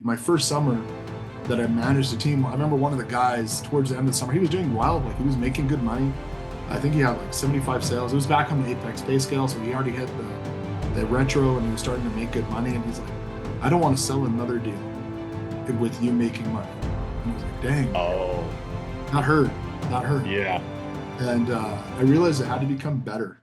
my first summer that I managed a team, I remember one of the guys towards the end of the summer, he was doing well, like he was making good money. I think he had like 75 sales. It was back on the Apex pay scale, so he already hit the retro and he was starting to make good money. And he's like, I don't want to sell another deal with you making money. And I was like, dang. Oh. Not hurt. Yeah. And I realized it had to become better.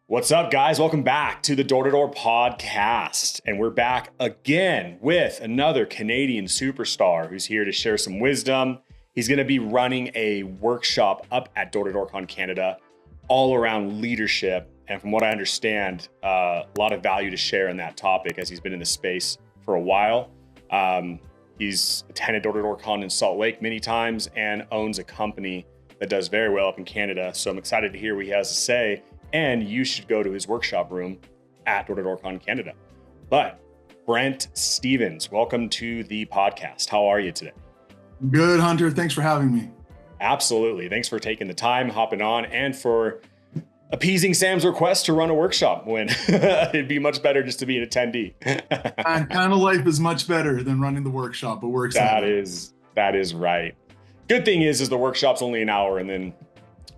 What's up, guys? Welcome back to the D2D Podcast. And we're back again with another Canadian superstar who's here to share some wisdom. He's going to be running a workshop up at D2D Canada all around leadership. And from what I understand, a lot of value to share in that topic as he's been in the space for a while. He's attended D2D in Salt Lake many times and owns a company that does very well up in Canada. So I'm excited to hear what he has to say. And you should go to his workshop room at D2D Canada. But Brent Stevens, welcome to the podcast. How are you today? Good, Hunter. Thanks for having me. Absolutely. Thanks for taking the time, hopping on, and for appeasing Sam's request to run a workshop when it'd be much better just to be an attendee. And kind of life is much better than running the workshop, but we're excited. That is right. Good thing is the workshop's only an hour, and then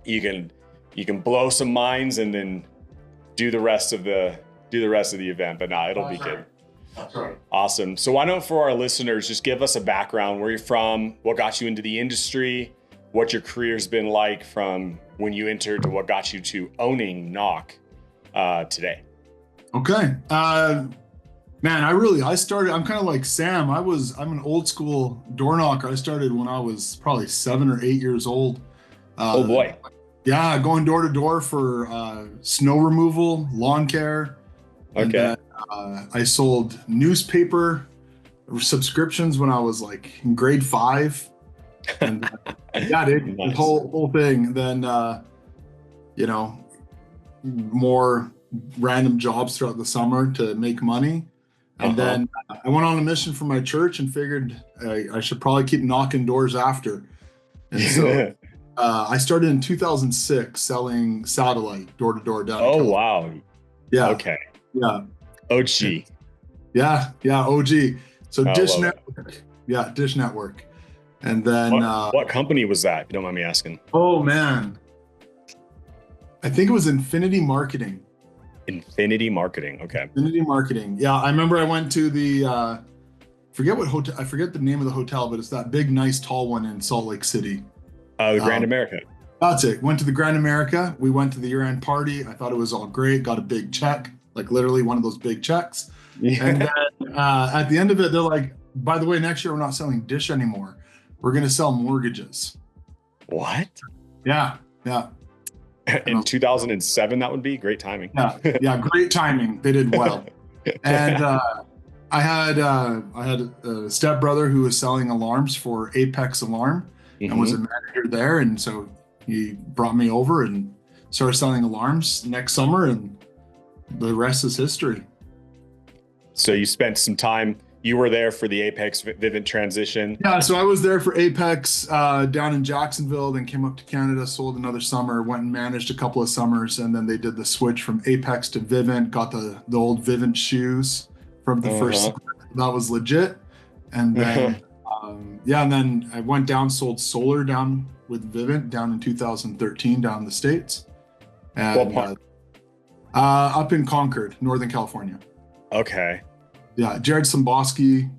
you can blow some minds and then do the rest of the event. But it'll be good. That's right. Awesome. So why don't, for our listeners, just give us a background, where you're from, what got you into the industry, what your career's been like from when you entered to what got you to owning Knok today. Okay. Man, I'm kind of like Sam. I'm an old school door knocker. I started when I was probably 7 or 8 years old. Oh boy. Yeah, going door to door for snow removal, lawn care. Okay. And then, I sold newspaper subscriptions when I was like in grade 5. And dude, Nice. the whole thing. Then, more random jobs throughout the summer to make money. And then I went on a mission for my church and figured I should probably keep knocking doors after. And so I started in 2006 selling satellite door to door down. Oh, wow. Yeah. Okay. Yeah. OG. Yeah. OG. So I Dish love it. Network. Yeah. Dish Network. And then What company was that, if you don't mind me asking? Oh man, I think it was Infinity Marketing. Infinity Marketing. Okay. Infinity Marketing. Yeah, I remember I went to the forget the name of the hotel, but it's that big, nice, tall one in Salt Lake City. The Grand America. That's it. Went to the Grand America. We went to the year-end party. I thought it was all great. Got a big check, like literally one of those big checks. Yeah. And then at the end of it, they're like, by the way, next year we're not selling Dish anymore. We're going to sell mortgages. What? Yeah. In 2007, that would be great timing. Yeah, great timing. They did well. And I had a stepbrother who was selling alarms for Apex Alarm and was a manager there. And so he brought me over and started selling alarms next summer, and the rest is history. So you spent some time, you were there for the Apex Vivint transition. Yeah, so I was there for Apex down in Jacksonville, then came up to Canada, sold another summer, went and managed a couple of summers, and then they did the switch from Apex to Vivint, got the old Vivint shoes from the first summer. That was legit. And then, and then I went down, sold solar down with Vivint down in 2013 down in the States. And up in Concord, Northern California. Okay. Yeah, Jared Somboski.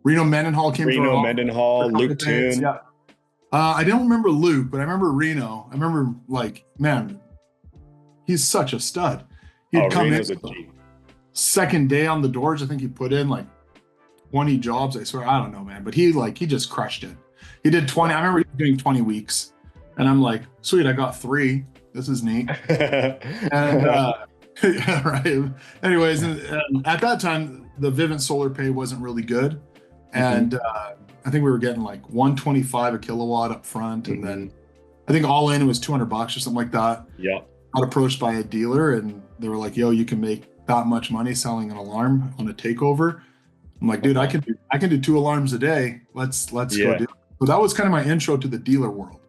Reno Mendenhall came through. Reno Mendenhall, Luke Toon. Yeah. I don't remember Luke, but I remember Reno. I remember, man, he's such a stud. He'd come Reno's in a G. second day on the doors. I think he put in 20 jobs. I swear, I don't know, man, but he just crushed it. He did 20. I remember doing 20 weeks, and I'm like, sweet, I got 3. This is neat. And yeah, right. Anyways, and at that time, the Vivint solar pay wasn't really good. And I think we were getting $125 a kilowatt up front. And then I think all in it was $200 or something like that. Yeah. Got approached by a dealer and they were like, yo, you can make that much money selling an alarm on a takeover. I'm like, dude, I can do 2 alarms a day. Let's go do it. So that was kind of my intro to the dealer world.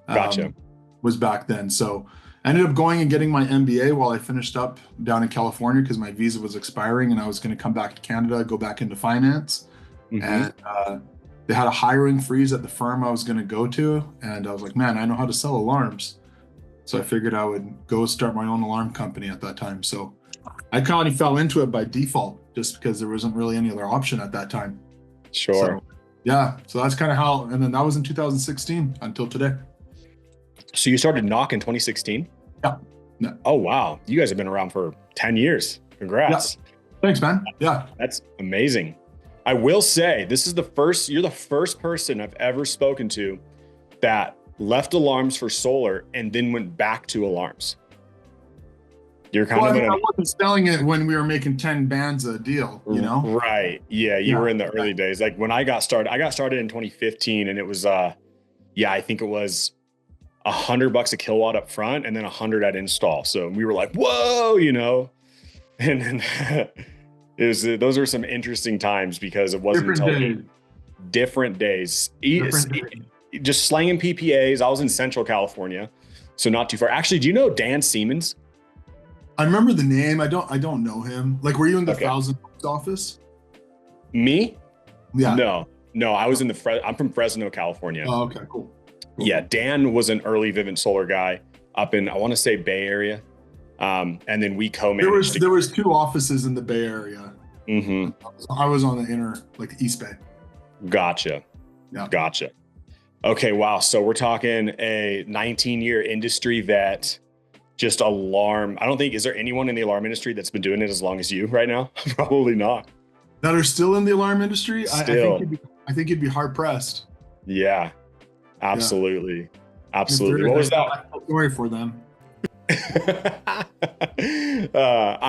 Gotcha. Was back then. So I ended up going and getting my MBA while I finished up down in California because my visa was expiring and I was going to come back to Canada, go back into finance. And they had a hiring freeze at the firm I was going to go to. And I was like, man, I know how to sell alarms. So I figured I would go start my own alarm company at that time. So I kind of fell into it by default just because there wasn't really any other option at that time. Sure. So, yeah. So that's kind of how, and then that was in 2016 until today. So you started Knok in 2016? Yeah. Oh, wow. You guys have been around for 10 years. Congrats. Yeah. Thanks, man. Yeah. That's amazing. I will say you're the first person I've ever spoken to that left alarms for solar and then went back to alarms. You're kind of I wasn't selling it when we were making 10 bands a deal, you know? Right. Yeah. You were in the early days. Like when I got started in 2015 and it was, I think it was $100 a kilowatt up front and then 100 at install. So we were like, whoa, you know, and then those are some interesting times because it wasn't different days. Just slanging PPAs. I was in Central California, so not too far. Actually, do you know Dan Stevens? I remember the name. I don't know him. Like, were you in the Thousand Oaks office? Me? Yeah. No. I was in I'm from Fresno, California. Oh, okay, cool. Yeah, Dan was an early Vivint Solar guy up in, I want to say Bay Area. And then we co-managed. There was 2 offices in the Bay Area. Mm-hmm. I was on the East Bay. Gotcha. Yeah. Gotcha. Okay, wow. So we're talking a 19-year industry vet, just alarm. I don't think, is there anyone in the alarm industry that's been doing it as long as you right now? Probably not. That are still in the alarm industry? Still. I think you'd be hard pressed. Yeah, absolutely. Yeah. Absolutely. What was that? Story for them. I'm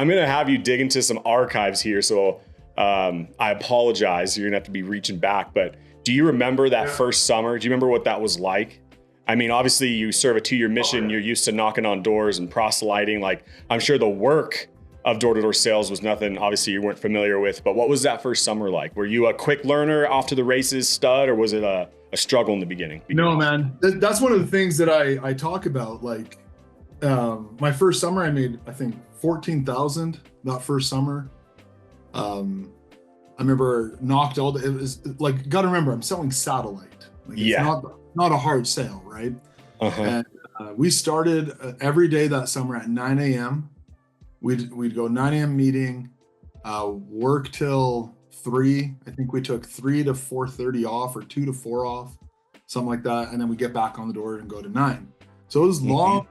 going to have you dig into some archives here. So I apologize. You're going to have to be reaching back, but do you remember that first summer? Do you remember what that was like? I mean, obviously you serve a 2-year mission. You're used to knocking on doors and proselyting. Like, I'm sure the work of door-to-door sales was nothing, obviously you weren't familiar with, but what was that first summer like? Were you a quick learner, off to the races stud, or was it a struggle in the beginning? No, man. That's one of the things that I talk about. Like, my first summer, I made, I think, 14,000 that first summer. I remember knocked all the, it was like, got to remember, I'm selling satellite. Like, it's not a hard sale, right? And we started every day that summer at 9 a.m. We'd go 9 a.m. meeting, work till 3. I think we took 3 to 4:30 off or 2 to 4 off, something like that. And then we get back on the door and go to 9. So it was long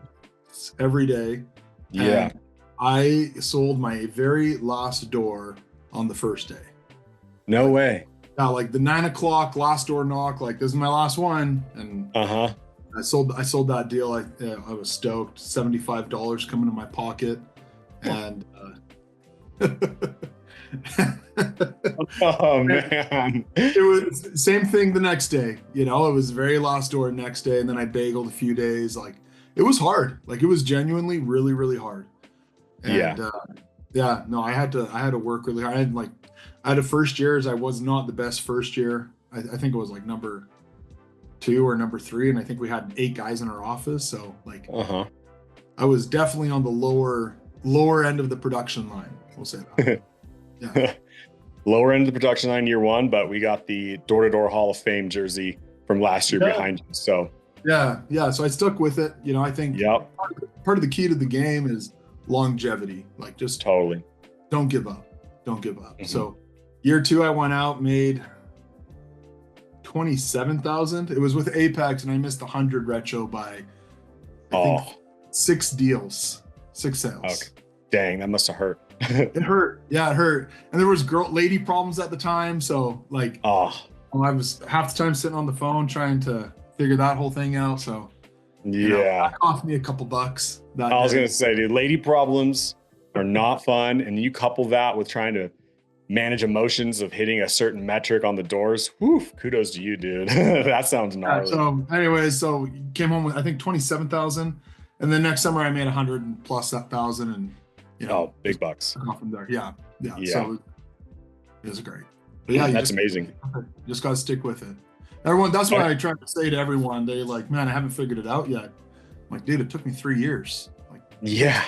every day. Yeah. And I sold my very last door on the first day. No way. Yeah, like the 9 o'clock last door knock, like this is my last one. And I sold that deal. I was stoked. $75 coming in my pocket. And oh man, it was same thing the next day. You know, it was very last door next day, and then I bageled a few days. Like, it was hard. Like, it was genuinely really, really hard. And I had to work really hard. I had a first years. I was not the best first year. I think it was like number 2 or number 3, and I think we had 8 guys in our office. So like, I was definitely on the lower end of the production line. We'll say that. Yeah. Lower end of the production line year 1, but we got the door-to-door Hall of Fame jersey from last year behind you. So yeah. So I stuck with it. You know, I think part of the key to the game is longevity. Like, just totally don't give up. So year 2, I went out, made 27,000. It was with Apex, and I missed 100 retro by I think 6 deals, 6 sales. Okay. Dang, that must have hurt. It hurt. Yeah, it hurt. And there was lady problems at the time. So like, I was half the time sitting on the phone trying to figure that whole thing out. So that cost me a couple bucks. I was going to say, dude, lady problems are not fun. And you couple that with trying to manage emotions of hitting a certain metric on the doors. Whew, kudos to you, dude. That sounds gnarly. So anyways, so came home with, I think, 27,000. And then next summer I made 100 and plus that 1,000, and big bucks. From there. Yeah. So it was great. But yeah, that's amazing. You just got to stick with it. Everyone, that's why I try to say to everyone, they like, man, I haven't figured it out yet. I'm like, dude, it took me 3 years. Like, Yeah,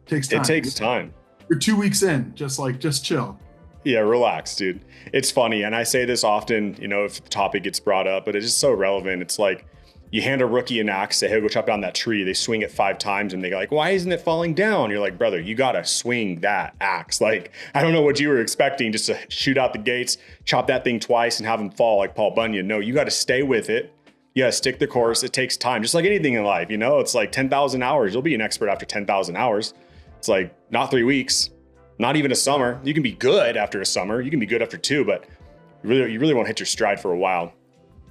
takes time. it takes time. You're 2 weeks in, just chill. Yeah, relax, dude. It's funny. And I say this often, if the topic gets brought up, but it's just so relevant. It's like you hand a rookie an axe, say, hey, go chop down that tree. They swing it 5 times and they're like, why isn't it falling down? You're like, brother, you got to swing that axe. Like, I don't know what you were expecting, just to shoot out the gates, chop that thing twice and have them fall like Paul Bunyan. No, you got to stay with it. You got to stick the course. It takes time, just like anything in life. It's like 10,000 hours. You'll be an expert after 10,000 hours. It's like not 3 weeks. Not even a summer. You can be good after a summer. You can be good after 2, but you really won't hit your stride for a while.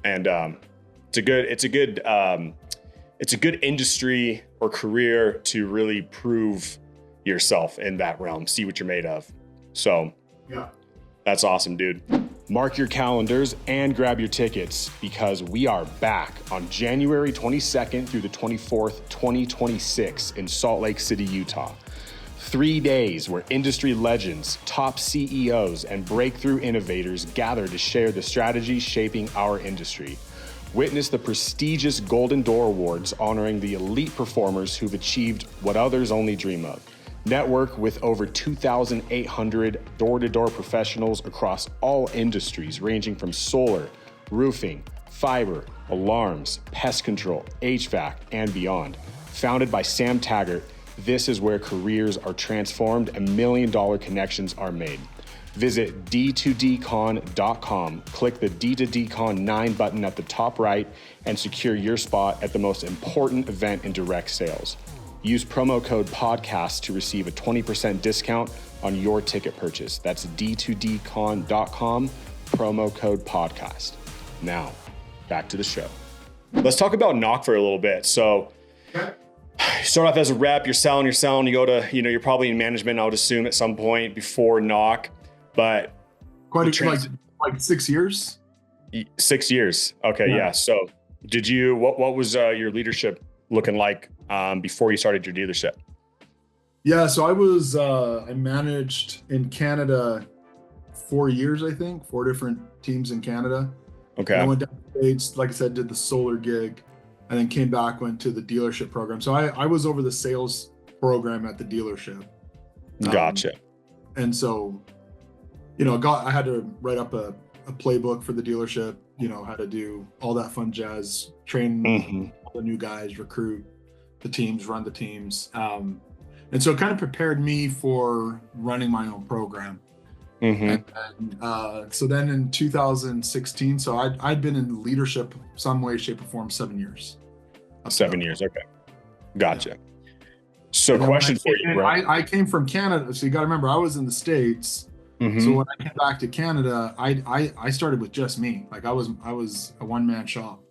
And it's a good industry or career to really prove yourself in that realm. See what you're made of. So yeah, that's awesome, dude. Mark your calendars and grab your tickets because we are back on January 22nd through the 24th, 2026 in Salt Lake City, Utah. 3 days where industry legends, top CEOs, and breakthrough innovators gather to share the strategies shaping our industry. Witness the prestigious Golden Door Awards honoring the elite performers who've achieved what others only dream of. Network with over 2,800 door-to-door professionals across all industries ranging from solar, roofing, fiber, alarms, pest control, HVAC, and beyond. Founded by Sam Taggart, this is where careers are transformed and million-dollar connections are made. Visit D2DCon.com, click the D2DCon 9 button at the top right, and secure your spot at the most important event in direct sales. Use promo code PODCAST to receive a 20% discount on your ticket purchase. That's D2DCon.com, promo code PODCAST. Now, back to the show. Let's talk about Knok for a little bit. So, you start off as a rep, you're selling, you go to, you're probably in management, I would assume, at some point before Knok, but quite like 6 years. 6 years. Okay. Yeah. So what was your leadership looking like before you started your dealership? Yeah. So I managed in Canada 4 years, I think, 4 different teams in Canada. Okay. And I went down to the States, like I said, did the solar gig. And then came back, went to the dealership program. So I was over the sales program at the dealership. Gotcha. And so, I had to write up a playbook for the dealership, how to do all that fun jazz, train all the new guys, recruit the teams, run the teams. And so it kind of prepared me for running my own program. And so then in 2016, so I'd been in leadership some way, shape, or form 7 years. 7 years, okay. Gotcha. So question for you, Brent. I came from Canada, so you got to remember, I was in the States. So when I came back to Canada, I started with just me. Like I was a one-man shop.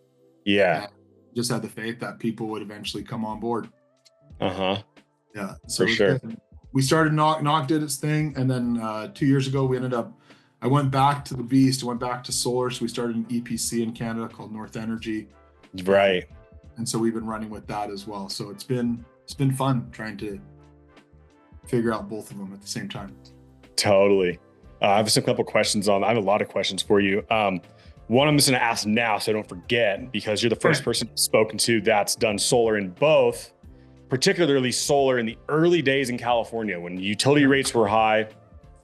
Yeah. Just had the faith that people would eventually come on board. Yeah. So for sure. We started Knok did its thing, and then 2 years ago I went back to the beast, went back to solar. So we started an EPC in Canada called North Energy. Right. And so we've been running with that as well. So it's been fun trying to figure out both of them at the same time. Totally. I have a couple questions I have a lot of questions for you. One I'm just going to ask now so I don't forget, because you're the first person I've spoken to that's done solar in both, particularly solar in the early days in California when utility rates were high.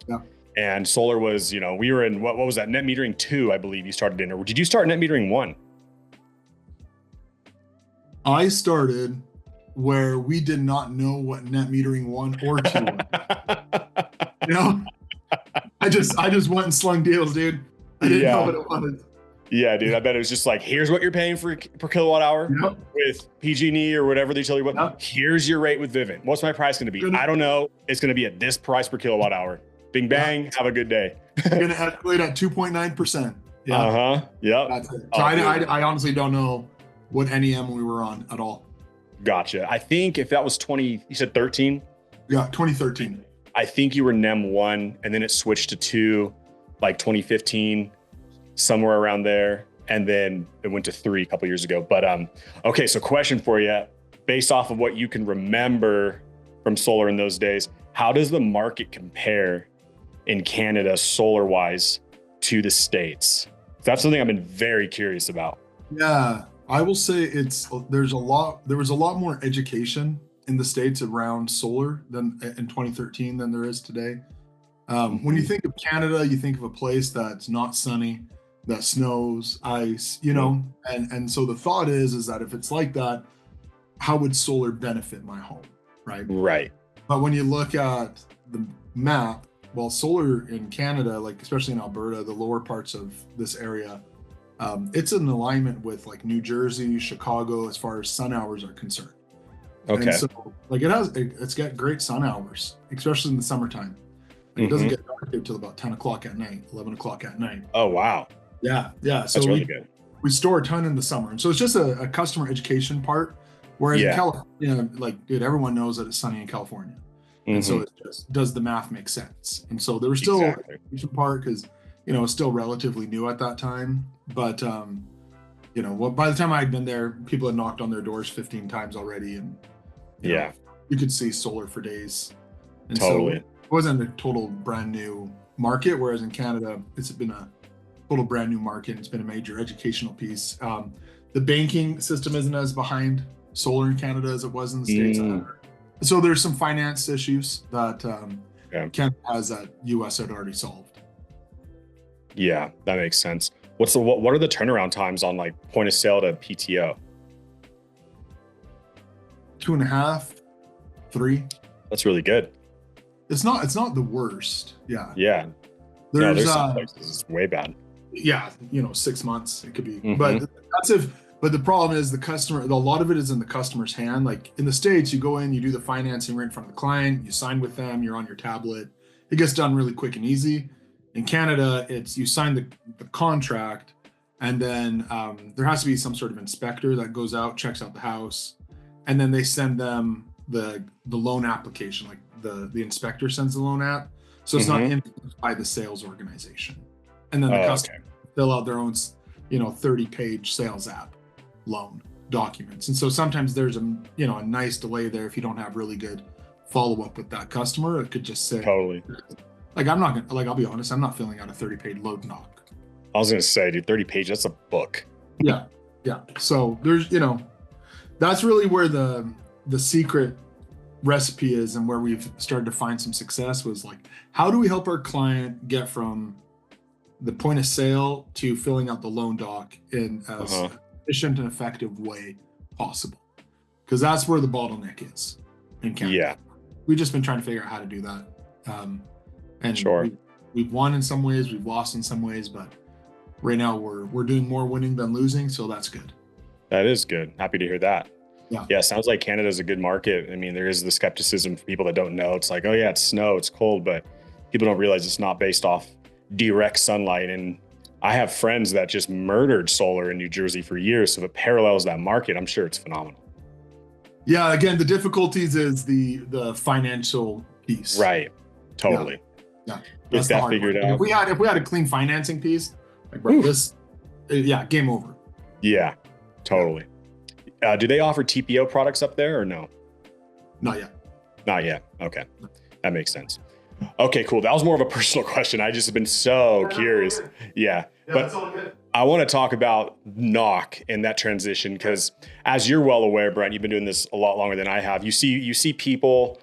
Yeah. And solar was, we were in, what was that? Net metering 2, I believe you started in, or did you start net metering 1? I started where we did not know what net metering 1 or 2 was. I just went and slung deals, dude. I didn't know what it was. Yeah, dude. I bet it was just like, here's what you're paying per kilowatt hour with PG&E or whatever they tell you. Here's your rate with Vivint. What's my price going to be? I don't know. It's going to be at this price per kilowatt hour. Bing, bang. Have a good day. You're going to escalate at 2.9%. Yeah. Yep. That's it. So I honestly don't know what NEM we were on at all. Gotcha. I think if that was 20, you said 13? Yeah, 2013. I think you were NEM 1 and then it switched to 2, like 2015, somewhere around there. And then it went to 3 a couple years ago. But okay, so question for you, based off of what you can remember from solar in those days, how does the market compare in Canada solar wise to the States? That's something I've been very curious about. Yeah, I will say there was a lot more education in the States around solar than in 2013 than there is today. When you think of Canada, you think of a place that's not sunny, that snows, ice, and so the thought is that if it's like that, how would solar benefit my home, right? Right. But when you look at the map, well, solar in Canada, like especially in Alberta, the lower parts of this area, it's in alignment with like New Jersey, Chicago, as far as sun hours are concerned. Okay. And so like it's got great sun hours, especially in the summertime. Like, it doesn't get dark until about 10 o'clock at night, 11 o'clock at night. Oh, wow. Yeah. That's So really good. we store a ton in the summer. And so it's just a customer education part. Whereas in California, like, dude, everyone knows that it's sunny in California. And so it just, does the math make sense? And so there was still a part because, it's still relatively new at that time. But, by the time I had been there, people had knocked on their doors 15 times already. And, you could see solar for days. And totally. So it wasn't a total brand new market. Whereas in Canada, it's been a total brand new market. It's been a major educational piece. The banking system isn't as behind solar in Canada as it was in the States. So there's some finance issues that Canada has that US had already solved. Yeah, that makes sense. What are the turnaround times on like point of sale to PTO? 2.5, 3. That's really good. It's not the worst. Yeah. Yeah. There's some places it's way bad. Yeah, 6 months it could be. But the problem is a lot of it is in the customer's hand. Like in the States, you go in, you do the financing right in front of the client, you sign with them, you're on your tablet. It gets done really quick and easy. In Canada, it's you sign the contract, and then there has to be some sort of inspector that goes out, checks out the house, and then they send them the loan application. Like the inspector sends the loan app. So it's not influenced by the sales organization. And then the customer fill out their own 30-page sales app loan documents. And so sometimes there's a nice delay there if you don't have really good follow-up with that customer. It could just say totally. Like I'll be honest, I'm not filling out a 30-page load knock. I was gonna say, dude, 30 pages, that's a book. Yeah. So there's that's really where the secret recipe is, and where we've started to find some success was like, how do we help our client get from the point of sale to filling out the loan doc in as efficient and effective way possible? Because that's where the bottleneck is in Canada. Yeah. We've just been trying to figure out how to do that. And sure. We've won in some ways, we've lost in some ways, but right now we're doing more winning than losing, so that's good. That is good. Happy to hear that. Yeah. Sounds like Canada's a good market. I mean, there is the skepticism for people that don't know. It's like, oh yeah, it's snow, it's cold, but people don't realize it's not based off direct sunlight. And I have friends that just murdered solar in New Jersey for years. So if it parallels that market, I'm sure it's phenomenal. Yeah, again, the difficulties is the financial piece. Right. Totally. Yeah. Get that figured out. If we had a clean financing piece, like bro, game over. Yeah, totally. Do they offer TPO products up there or no? Not yet. Not yet. Okay. That makes sense. Okay, cool. That was more of a personal question. I just have been so curious. Yeah. But that's all good. I want to talk about Knok and that transition, because as you're well aware, Brent, you've been doing this a lot longer than I have. You see people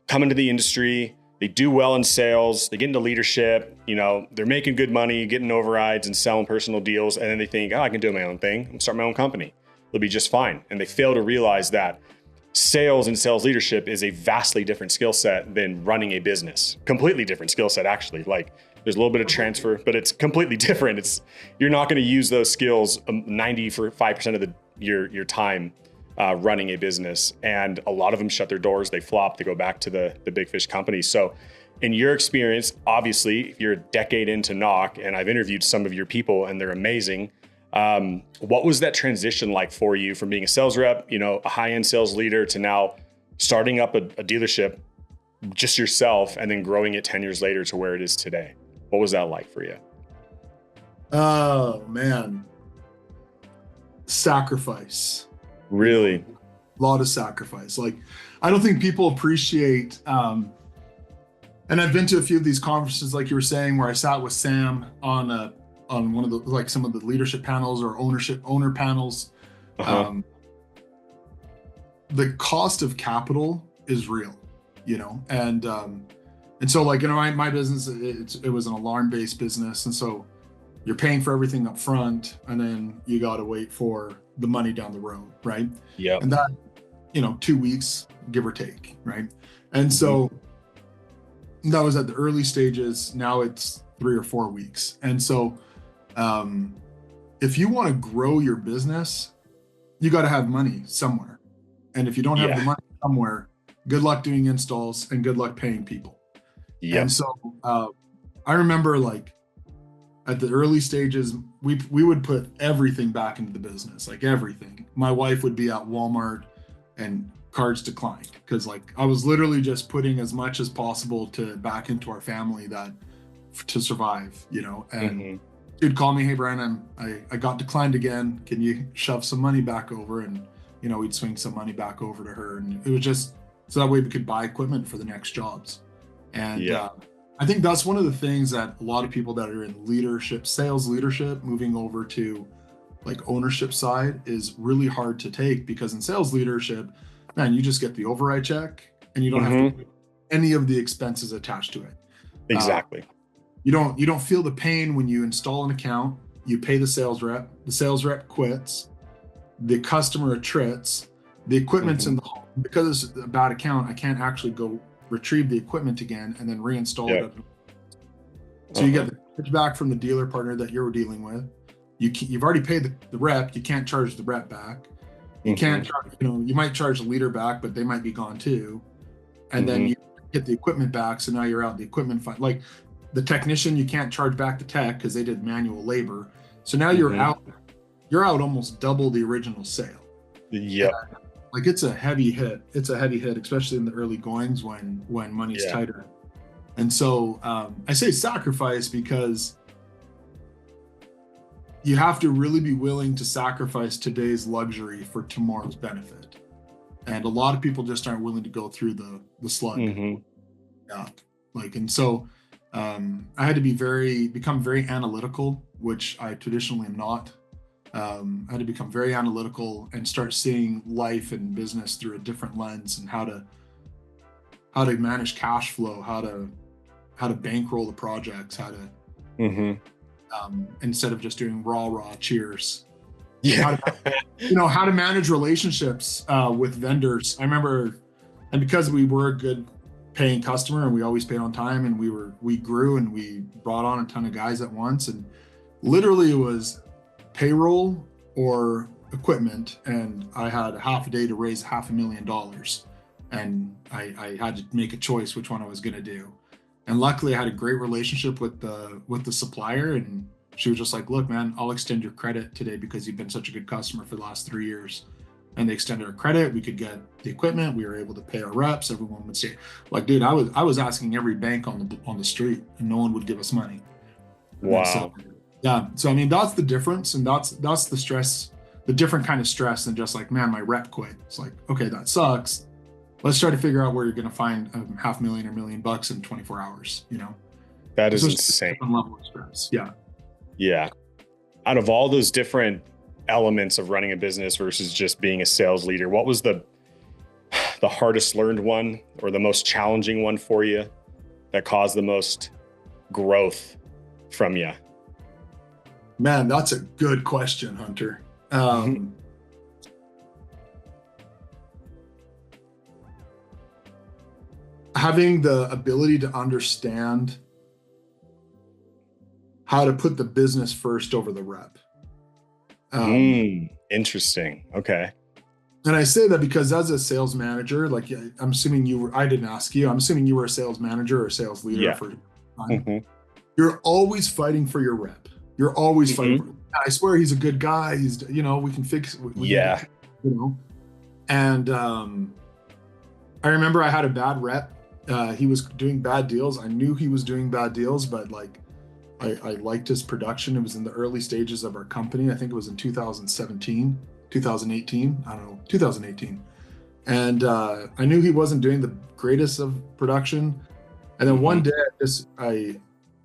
come into the industry, they do well in sales, they get into leadership, they're making good money, getting overrides and selling personal deals. And then they think, I can do my own thing and start my own company. It'll be just fine. And they fail to realize that sales and sales leadership is a vastly different skill set than running a business. Completely different skill set, actually. Like there's a little bit of transfer, but it's completely different. You're not going to use those skills 95% of your time running a business. And a lot of them shut their doors, they flop, they go back to the big fish companies. So in your experience, obviously, if you're a decade into Knok, and I've interviewed some of your people and they're amazing, what was that transition like for you from being a sales rep, a high-end sales leader, to now starting up a dealership just yourself and then growing it 10 years later to where it is today? What was that like for you? Oh, man. Sacrifice. Really? A lot of sacrifice. Like, I don't think people appreciate, and I've been to a few of these conferences, like you were saying, where I sat with Sam on one of the, like some of the leadership panels or owner panels. The cost of capital is real, and so like, my business, it was an alarm-based business. And so you're paying for everything up front, and then you got to wait for the money down the road. Right. Yeah. And that, 2 weeks, give or take. Right. And so that was at the early stages. Now it's 3 or 4 weeks. And so, if you want to grow your business, you got to have money somewhere. And if you don't have the money somewhere, good luck doing installs and good luck paying people. Yep. And so I remember, like, at the early stages, we would put everything back into the business, like everything. My wife would be at Walmart and cards declined, because like I was literally just putting as much as possible back into our family to survive, and she'd call me, "Hey Brian, I got declined again. Can you shove some money back over?" And we'd swing some money back over to her, and it was just so that way we could buy equipment for the next jobs. And I think that's one of the things that a lot of people that are in leadership, sales leadership, moving over to like ownership side is really hard to take, because in sales leadership, man, you just get the override check and you don't have to pay any of the expenses attached to it. Exactly. You don't feel the pain when you install an account, you pay the sales rep quits, the customer attrits, the equipment's in the home. Because it's a bad account, I can't actually go retrieve the equipment again and then reinstall it. So you get the charge back from the dealer partner that you're dealing with. You've already paid the rep. You can't charge the rep back. You can't charge, you might charge the leader back, but they might be gone too. And then you get the equipment back. So now you're out the equipment fund. Like the technician, you can't charge back the tech because they did manual labor. So now you're out almost double the original sale. Yeah. Like it's a heavy hit. It's a heavy hit, especially in the early goings when money's tighter. And so I say sacrifice because you have to really be willing to sacrifice today's luxury for tomorrow's benefit. And a lot of people just aren't willing to go through the slug. Yeah. And so I had to become very analytical, which I traditionally am not. I had to become very analytical and start seeing life and business through a different lens, and how to manage cash flow, how to bankroll the projects, how to instead of just doing raw cheers. How to manage relationships with vendors. I remember, and because we were a good paying customer and we always paid on time, and we grew and we brought on a ton of guys at once, and literally it was payroll or equipment, and I had a half a day to raise $500,000, and I had to make a choice which one I was going to do. And luckily I had a great relationship with the supplier, and she was just like, "Look, man, I'll extend your credit today because you've been such a good customer for the last 3 years." And they extended our credit. We could get the equipment. We were able to pay our reps. Everyone would say, like, dude, I was asking every bank on the street, and no one would give us money. Wow. So I mean, that's the difference, and that's the stress, the different kind of stress than just like, man, my rep quit. It's like, okay, that sucks. Let's try to figure out where you're going to find $500,000 or $1 million in 24 hours. That is insane. Different level of stress. Yeah. Yeah. Out of all those different elements of running a business versus just being a sales leader, what was the hardest learned one, or the most challenging one for you, that caused the most growth from you? Man, that's a good question, Hunter. Having the ability to understand how to put the business first over the rep. Interesting. Okay. And I say that because as a sales manager, like I'm assuming I didn't ask you, I'm assuming you were a sales manager or a sales leader for time. You're always fighting for your rep. You're always fighting for, I swear he's a good guy. He's, we can fix it. And I remember I had a bad rep. He was doing bad deals. I knew he was doing bad deals, but like, I liked his production. It was in the early stages of our company. I think it was in 2018. I don't know, 2018. And I knew he wasn't doing the greatest of production. And then one day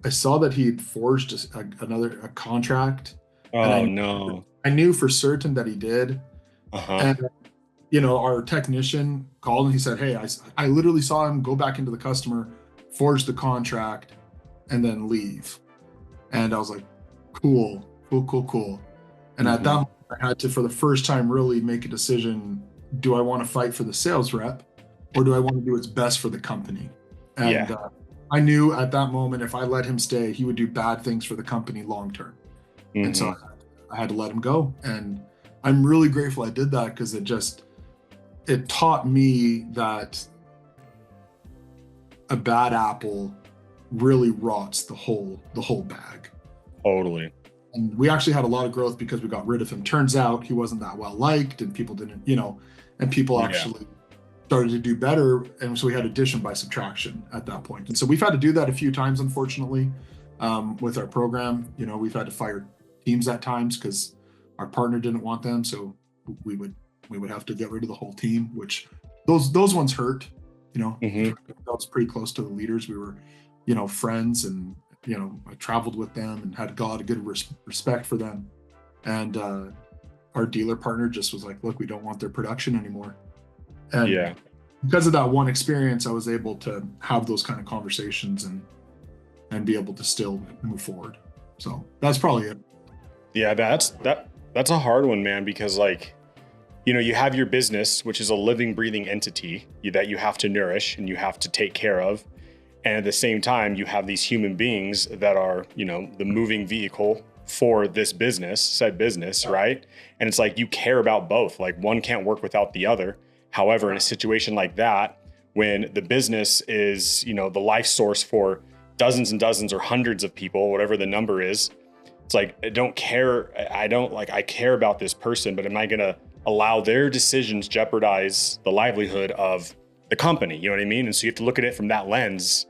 I saw that he had forged a contract, and Oh no. I knew for certain that he did. Uh-huh. And our technician called and he said, "Hey, I literally saw him go back into the customer, forge the contract, and then leave." And I was like, "Cool, cool, cool, cool." And at that moment, I had to, for the first time, really make a decision: do I want to fight for the sales rep, or do I want to do what's best for the company? And I knew at that moment, if I let him stay, he would do bad things for the company long term. And so I had to let him go. And I'm really grateful I did that, because it taught me that a bad apple really rots the whole bag. Totally. And we actually had a lot of growth because we got rid of him. Turns out he wasn't that well liked, and people didn't, and people actually started to do better. And so we had addition by subtraction at that point. And so we've had to do that a few times, unfortunately, with our program. We've had to fire teams at times because our partner didn't want them. So we would have to get rid of the whole team, which those ones hurt. That was pretty close to the leaders. We were, friends, and I traveled with them and had a lot of good respect for them. And our dealer partner just was like, "Look, we don't want their production anymore." And because of that one experience, I was able to have those kind of conversations and be able to still move forward. So that's probably it. Yeah, that's a hard one, man, because you have your business, which is a living, breathing entity that you have to nourish and you have to take care of. And at the same time, you have these human beings that are, the moving vehicle for this said business, right? And it's like, you care about both. Like, one can't work without the other. However, in a situation like that, when the business is, the life source for dozens and dozens or hundreds of people, whatever the number is, it's like, I care about this person, but am I going to allow their decisions jeopardize the livelihood of the company? You know what I mean? And so you have to look at it from that lens.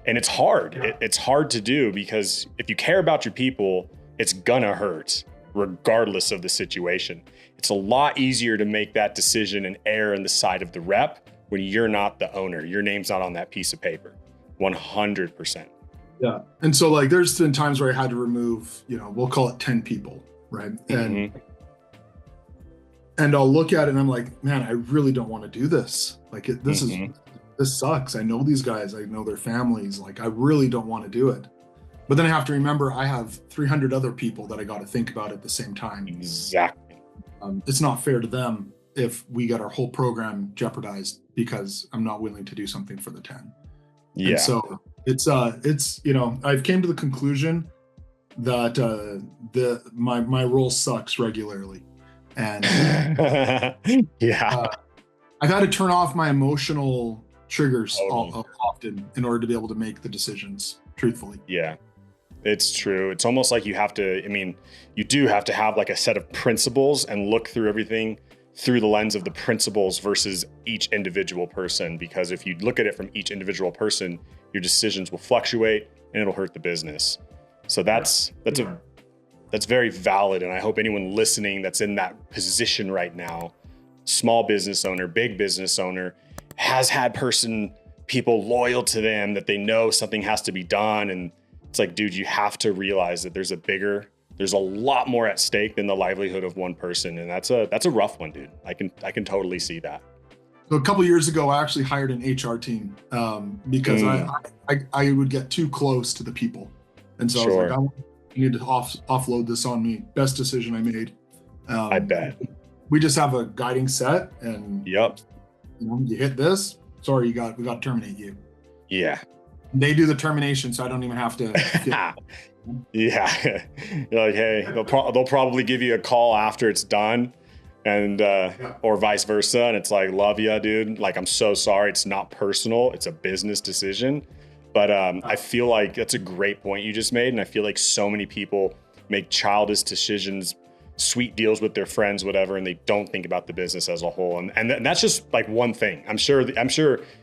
And it's hard. It's hard to do, because if you care about your people, it's gonna hurt regardless of the situation. It's a lot easier to make that decision and err on the side of the rep when you're not the owner. Your name's not on that piece of paper. 100%. Yeah. And so there's been times where I had to remove, we'll call it 10 people, right? And I'll look at it and I'm like, man, I really don't want to do this. This sucks. I know these guys, I know their families. I really don't want to do it. But then I have to remember I have 300 other people that I got to think about at the same time. Exactly. It's not fair to them if we get our whole program jeopardized because I'm not willing to do something for the 10. Yeah. And so it's I've came to the conclusion that my role sucks regularly. And I've had to turn off my emotional triggers often in order to be able to make the decisions truthfully. Yeah, it's true. It's almost like you do have to have a set of principles and look through everything through the lens of the principles versus each individual person. Because if you look at it from each individual person, your decisions will fluctuate and it'll hurt the business. So that's very valid. And I hope anyone listening that's in that position right now, small business owner, big business owner, has had people loyal to them that they know something has to be done. And it's like, dude, you have to realize that there's a lot more at stake than the livelihood of one person. And that's a rough one, dude. I can totally see that. So a couple of years ago, I actually hired an HR team because I would get too close to the people. And so I was like, I need to offload this on me. Best decision I made. I bet. We just have a guiding set, and you hit this. Sorry, we got to terminate you. Yeah. They do the termination, so I don't even have to. Yeah. You're like, hey, they'll probably give you a call after it's done, and or vice versa. And it's like, love ya, dude. I'm so sorry. It's not personal. It's a business decision. But I feel like that's a great point you just made. And I feel like so many people make childish decisions, sweet deals with their friends, whatever, and they don't think about the business as a whole. And that's just one thing. I'm sure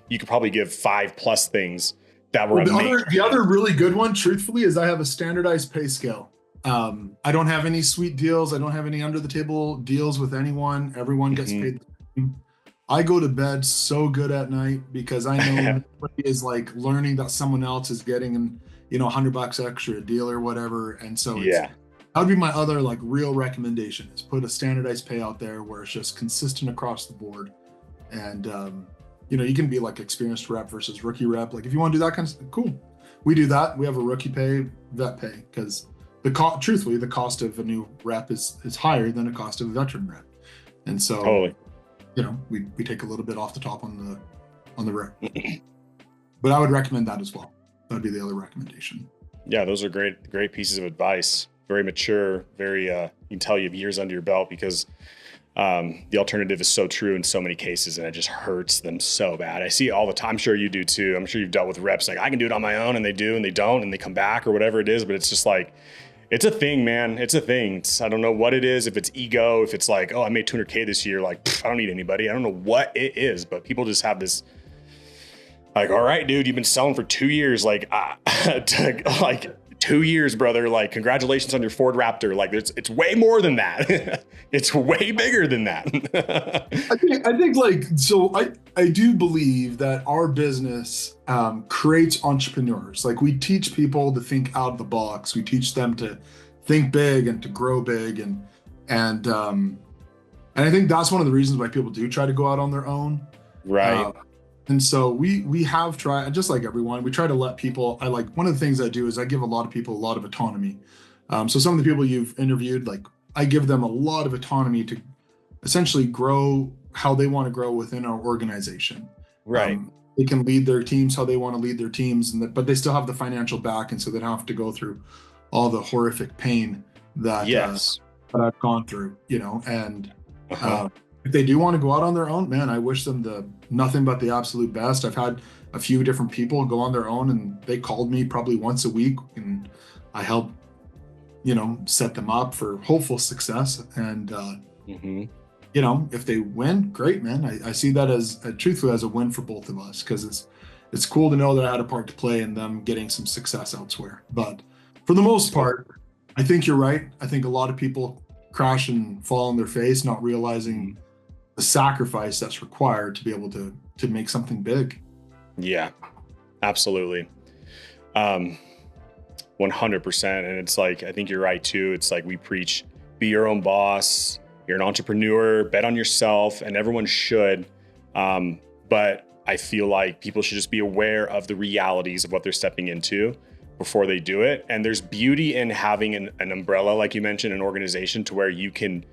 you could probably give 5+ things that were the other really good one, truthfully, is I have a standardized pay scale. I don't have any sweet deals. I don't have any under the table deals with anyone. Everyone gets paid the same. I go to bed so good at night because I know everybody is learning that someone else is getting $100 extra a deal or whatever. And so Yeah. that would be my other like real recommendation, is put a standardized pay out there where it's just consistent across the board. And, you can be like experienced rep versus rookie rep. Like if you want to do that kind of stuff, cool. We do that. We have a rookie pay, vet pay, because truthfully, the cost of a new rep is higher than the cost of a veteran rep. And so, Totally. We take a little bit off the top on the rep. But I would recommend that as well. That would be the other recommendation. Yeah, those are great pieces of advice. Very mature, very, you can tell you have years under your belt, because the alternative is so true in so many cases, and it just hurts them so bad. I see it all the time. I'm sure you do too. I'm sure you've dealt with reps like, I can do it on my own, and they do, and they don't, and they come back or whatever it is. But it's just like, it's a thing, man. It's a thing. I don't know what it is. If it's ego, if it's like, oh, I made 200K this year. Like, I don't need anybody. I don't know what it is, but people just have this, like, all right, dude, you've been selling for 2 years. Like, like 2 years, brother. Like, congratulations on your Ford Raptor. Like, it's way more than that. It's way bigger than that. I think like, so I do believe that our business creates entrepreneurs. Like, we teach people to think out of the box. We teach them to think big and to grow big. And I think that's one of the reasons why people do try to go out on their own. Right. And so we have tried, just like everyone, we try to let people, one of the things I do is I give a lot of people a lot of autonomy. So some of the people you've interviewed, like, I give them a lot of autonomy to essentially grow how they want to grow within our organization. Right. They can lead their teams how they want to lead their teams, but they still have the financial back. And so they don't have to go through all the horrific pain that, that I've gone through, and if they do want to go out on their own, man, I wish them nothing but the absolute best. I've had a few different people go on their own, and they called me probably once a week, and I help, set them up for hopeful success. And, if they win, great, man. I see that as truthfully as a win for both of us, because it's cool to know that I had a part to play in them getting some success elsewhere. But for the most part, I think you're right. I think a lot of people crash and fall on their face, not realizing the sacrifice that's required to be able to make something big. Yeah, absolutely. 100%. And it's like, I think you're right too. It's like we preach, be your own boss. You're an entrepreneur, bet on yourself, and everyone should. But I feel like people should just be aware of the realities of what they're stepping into before they do it. And there's beauty in having an umbrella, like you mentioned, an organization to where you can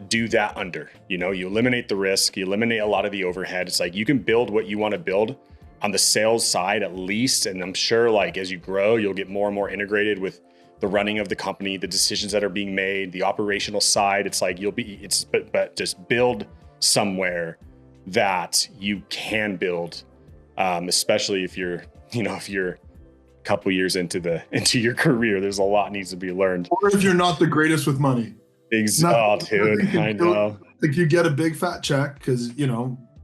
do that under, you eliminate the risk, you eliminate a lot of the overhead. It's like you can build what you want to build on the sales side at least. And I'm sure like as you grow, you'll get more and more integrated with the running of the company, the decisions that are being made, the operational side. It's like but just build somewhere that you can build, especially if you're a couple years into your career. There's a lot needs to be learned. Or if you're not the greatest with money. Exactly. Oh, dude, I know. Like you get a big fat check because,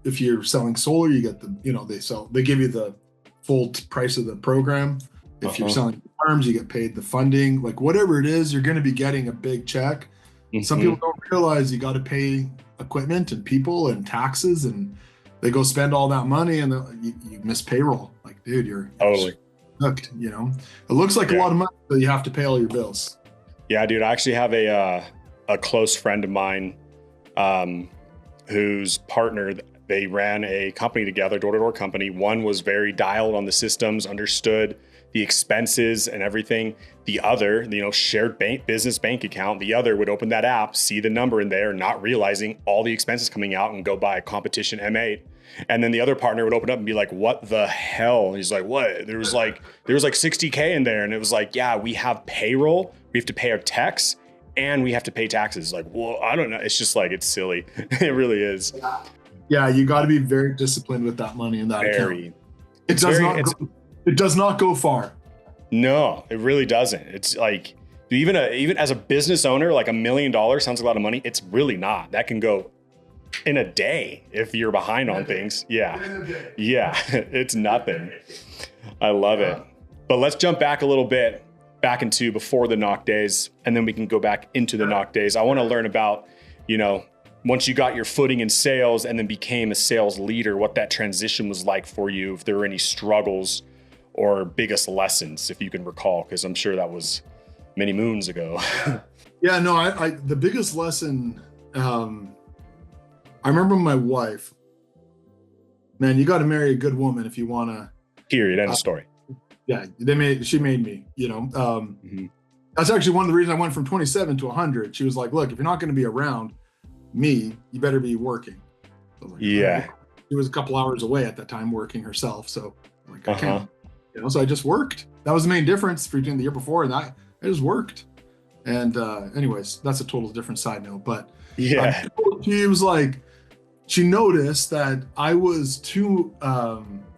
if you're selling solar, you get they give you the full price of the program. If you're selling farms, you get paid the funding, like whatever it is, you're going to be getting a big check. Some people don't realize you got to pay equipment and people and taxes, and they go spend all that money and you miss payroll. Like, dude, you're totally hooked, it looks like a lot of money, but you have to pay all your bills. Yeah, dude, I actually have a close friend of mine whose partner, they ran a company together, door-to-door company. One was very dialed on the systems, understood the expenses and everything. The other, shared business bank account. The other would open that app, see the number in there, not realizing all the expenses coming out, and go buy a competition M8. And then the other partner would open up and be like, what the hell? And he's like, what? There was like $60K in there. And it was like, yeah, we have payroll. We have to pay our techs and we have to pay taxes. Like, well, I don't know. It's just like, it's silly. It really is. Yeah. You got to be very disciplined with that money in that account. It does not go far. No, it really doesn't. It's like, even as a business owner, like $1 million sounds like a lot of money. It's really not. That can go in a day if you're behind on things. Yeah. It's nothing. I love it. But let's jump back a little bit, back into before the Knok days, and then we can go back into the Knok days. I want to learn about, once you got your footing in sales and then became a sales leader, what that transition was like for you, if there were any struggles or biggest lessons, if you can recall, because I'm sure that was many moons ago. Yeah, no, I the biggest lesson, I remember my wife, man, you got to marry a good woman if you want to. Period. End of story. Yeah, she made me, That's actually one of the reasons I went from 27 to 100. She was like, look, if you're not going to be around me, you better be working. I was like, yeah. She was a couple hours away at that time working herself. So I'm like, I can't, so I just worked. That was the main difference between the year before and that. I just worked. And anyways, that's a total different side note. But yeah, she was like, she noticed that I was too,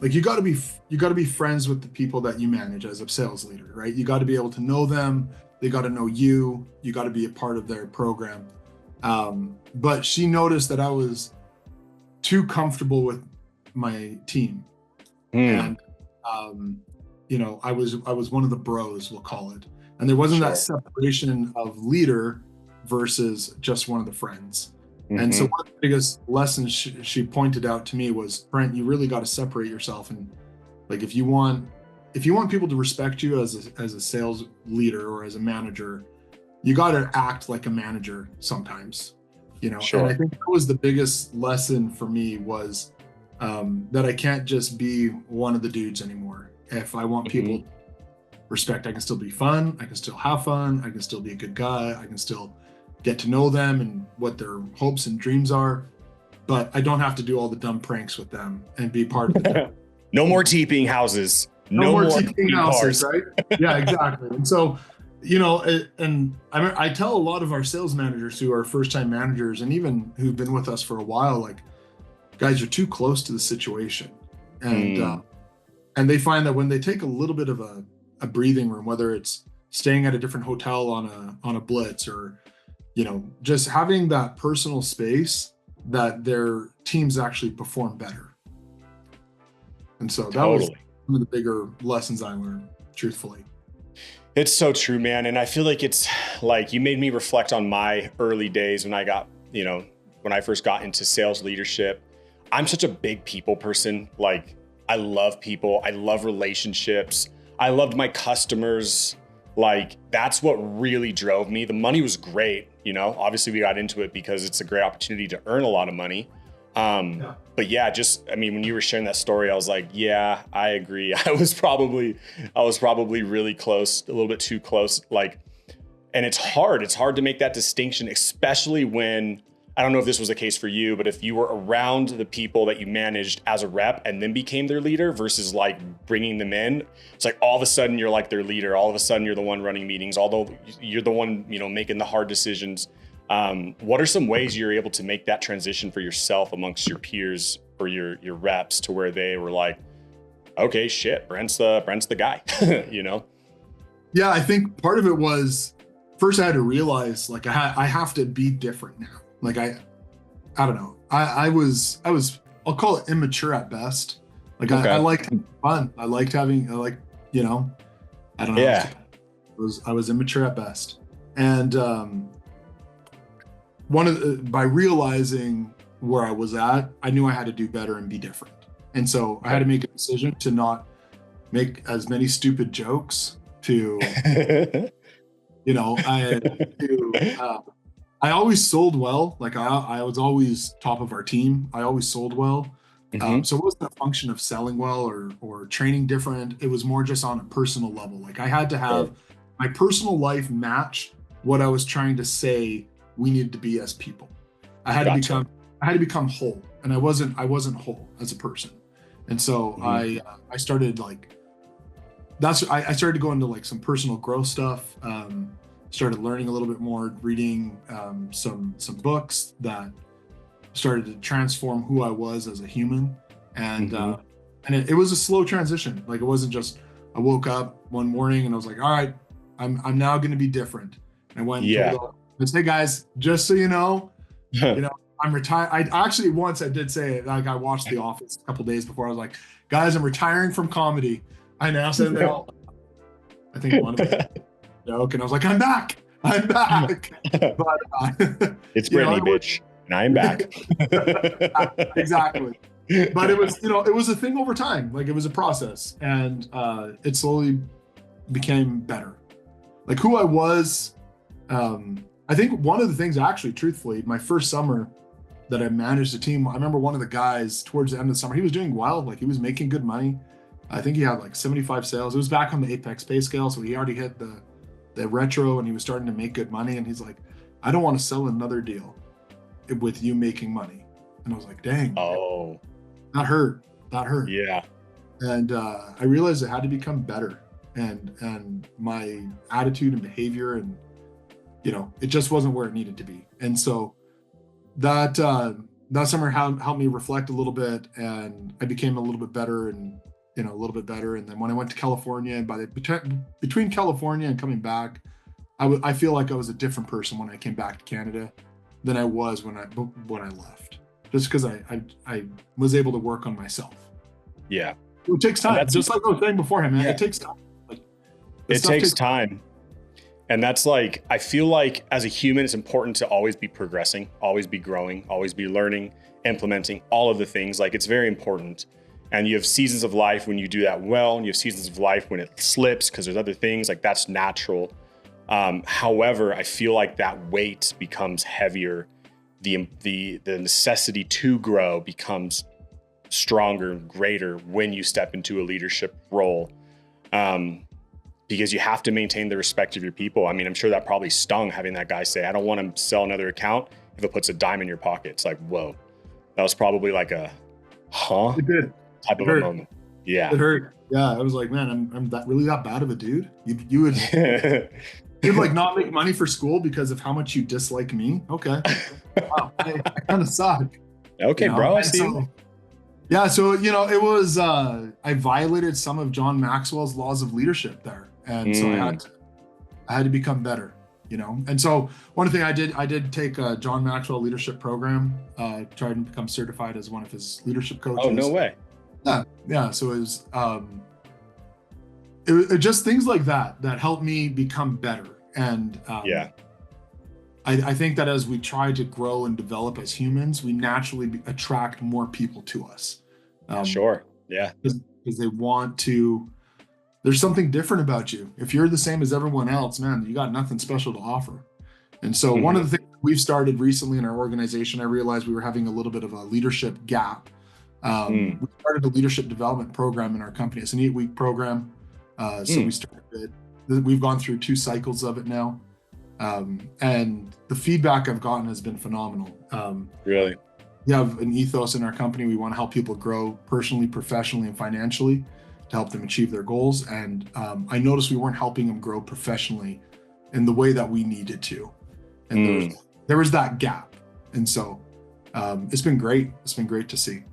you got to be friends with the people that you manage as a sales leader, right? You got to be able to know them. They got to know you. You got to be a part of their program. But she noticed that I was too comfortable with my team. And, I was one of the bros, we'll call it. And there wasn't that separation of leader versus just one of the friends. And so one of the biggest lessons she pointed out to me was, Brent, you really got to separate yourself. And like, if you want people to respect you as a sales leader or as a manager, you got to act like a manager sometimes, And I think that was the biggest lesson for me was that I can't just be one of the dudes anymore. If I want people respect, I can still be fun. I can still have fun. I can still be a good guy. I can still get to know them and what their hopes and dreams are, but I don't have to do all the dumb pranks with them and be part of it. No more TPing houses. No more TPing houses, right? Yeah, exactly. And so, and I tell a lot of our sales managers who are first-time managers and even who've been with us for a while, like, guys, you're too close to the situation. And they find that when they take a little bit of a breathing room, whether it's staying at a different hotel on a blitz or just having that personal space, that their teams actually perform better. And so that was one of the bigger lessons I learned, truthfully. It's so true, man. And I feel like it's like you made me reflect on my early days when I got, when I first got into sales leadership. I'm such a big people person. Like, I love people. I love relationships. I loved my customers. Like, that's what really drove me. The money was great. Obviously we got into it because it's a great opportunity to earn a lot of money. But yeah, when you were sharing that story, I was like, yeah, I agree. I was probably really close, a little bit too close. Like, and it's hard to make that distinction, especially when, I don't know if this was the case for you, but if you were around the people that you managed as a rep and then became their leader versus like bringing them in, it's like all of a sudden you're like their leader. All of a sudden you're the one running meetings, although you're the one, making the hard decisions. What are some ways you're able to make that transition for yourself amongst your peers or your reps to where they were like, okay, shit, Brent's the guy, Yeah, I think part of it was, first I had to realize like I have to be different now. Like I don't know. I was I'll call it immature at best. Like I liked fun. I don't know. Yeah. I was immature at best. And by realizing where I was at, I knew I had to do better and be different. And so I had to make a decision to not make as many stupid jokes I always sold well. Like I was always top of our team. I always sold well. So it wasn't a function of selling well or training different. It was more just on a personal level. Like I had to have my personal life match what I was trying to say we needed to be as people. I had to become whole, and I wasn't whole as a person. And so I started I started to go into like some personal growth stuff. Started learning a little bit more, reading some books that started to transform who I was as a human. And it was a slow transition. Like it wasn't just I woke up one morning and I was like, all right, I'm now going to be different. And I went and told all, let's say, guys, just so you know, I'm retired. I actually once I did say it, like I watched The Office a couple of days before. I was like, guys, I'm retiring from comedy. I announced it. I think one of them joke, and I was like, I'm back. But it's Brittany, bitch, and I'm back. Exactly. But it was, it was a thing over time. Like it was a process, and it slowly became better. Like who I was, I think one of the things actually, truthfully, my first summer that I managed a team, I remember one of the guys towards the end of the summer, he was doing well, like he was making good money. I think he had like 75 sales. It was back on the Apex pay scale, so he already hit the retro and he was starting to make good money. And he's like, I don't want to sell another deal with you making money. And I was like, dang. Oh, that hurt. Yeah. And I realized I had to become better, and my attitude and behavior, and it just wasn't where it needed to be. And so that summer helped me reflect a little bit, and I became a little bit better, and a little bit better. And then when I went to California, and between California and coming back, I feel like I was a different person when I came back to Canada than I was when I left, just because I was able to work on myself. Yeah. It takes time. Just like I was saying beforehand, man. Yeah. It takes time. It takes time. And that's like, I feel like as a human, it's important to always be progressing, always be growing, always be learning, implementing all of the things. Like it's very important. And you have seasons of life when you do that well, and you have seasons of life when it slips because there's other things, like that's natural. However, I feel like that weight becomes heavier. The necessity to grow becomes stronger, greater when you step into a leadership role. Because you have to maintain the respect of your people. I mean, I'm sure that probably stung having that guy say, I don't want to sell another account if it puts a dime in your pocket. It's like, whoa, that was probably like a, It did. Type of a moment. Yeah. It hurt. Yeah. I was like, man, I'm that bad of a dude. You would you'd like not make money for school because of how much you dislike me. Okay. Wow. I kind of suck. Okay, bro. I see. So it was, I violated some of John Maxwell's laws of leadership there. And so I had to become better, And so one thing I did take a John Maxwell leadership program, tried to become certified as one of his leadership coaches. Oh, no way. Yeah. So it was just things like that helped me become better. And I think that as we try to grow and develop as humans, we naturally attract more people to us. Sure. Yeah. Because they want to, there's something different about you. If you're the same as everyone else, man, you got nothing special to offer. And so one of the things we've started recently in our organization, I realized we were having a little bit of a leadership gap. We started a leadership development program in our company. It's an 8-week program. So we started it. We've gone through 2 cycles of it now. And the feedback I've gotten has been phenomenal. Really? We have an ethos in our company. We want to help people grow personally, professionally, and financially to help them achieve their goals. And I noticed we weren't helping them grow professionally in the way that we needed to. And there was that gap. And so it's been great. It's been great to see.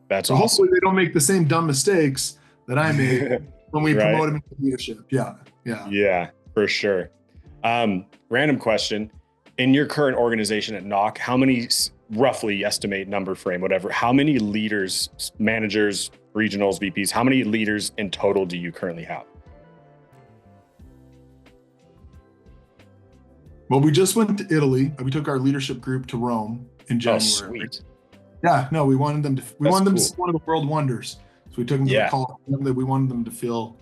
That's so awesome. Hopefully they don't make the same dumb mistakes that I made when we promote them into leadership. Yeah, for sure. Random question. In your current organization at Knok, how many, roughly estimate number frame, whatever, how many leaders, managers, regionals, VPs, how many leaders in total do you currently have? Well, we just went to Italy. We took our leadership group to Rome in January. Oh, sweet. Yeah, no, we wanted them to see one of the world wonders. So we took them to the Colosseum. We wanted them to feel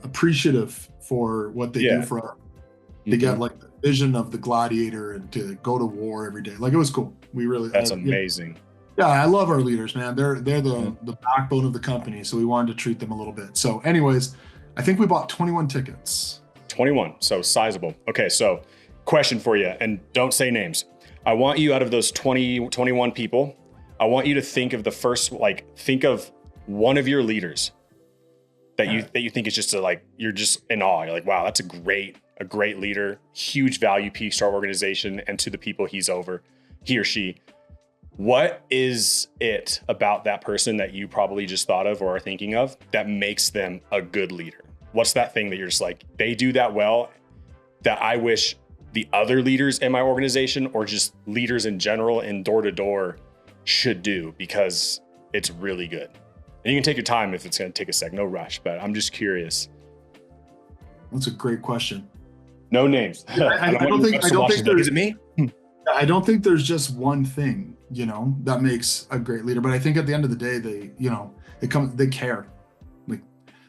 appreciative for what they do for us. To get like the vision of the gladiator and to go to war every day. Like it was cool. That's amazing. Yeah, I love our leaders, man. They're the backbone of the company. So we wanted to treat them a little bit. So anyways, I think we bought 21 tickets. 21, so sizable. Okay, so question for you, and don't say names. I want you, out of those 21 people, I want you to think of think of one of your leaders that you think is just you're just in awe. You're like, wow, that's a great leader, huge value piece to our organization and to the people he or she. What is it about that person that you probably just thought of or are thinking of that makes them a good leader? What's that thing that you're just like, they do that well that I wish the other leaders in my organization or just leaders in general in door-to-door should do, because it's really good? And you can take your time if it's going to take a sec, no rush, but I'm just curious. That's a great question. No names. I don't think is it me? I don't think there's just one thing, that makes a great leader. But I think at the end of the day, they care. Like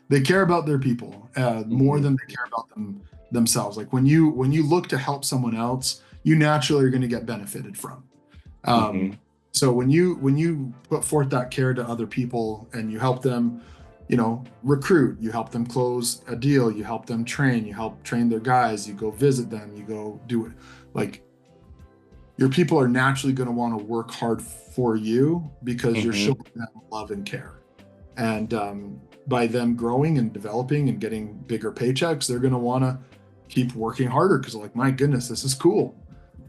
they care about their people more than they care about themselves. Like when you look to help someone else, you naturally are going to get benefited from. So when you put forth that care to other people and you help them, recruit, you help them close a deal, you help them train, you help train their guys, you go visit them, you go do it. Like your people are naturally going to want to work hard for you because you're showing them love and care. And by them growing and developing and getting bigger paychecks, they're going to want to keep working harder because like, my goodness, this is cool.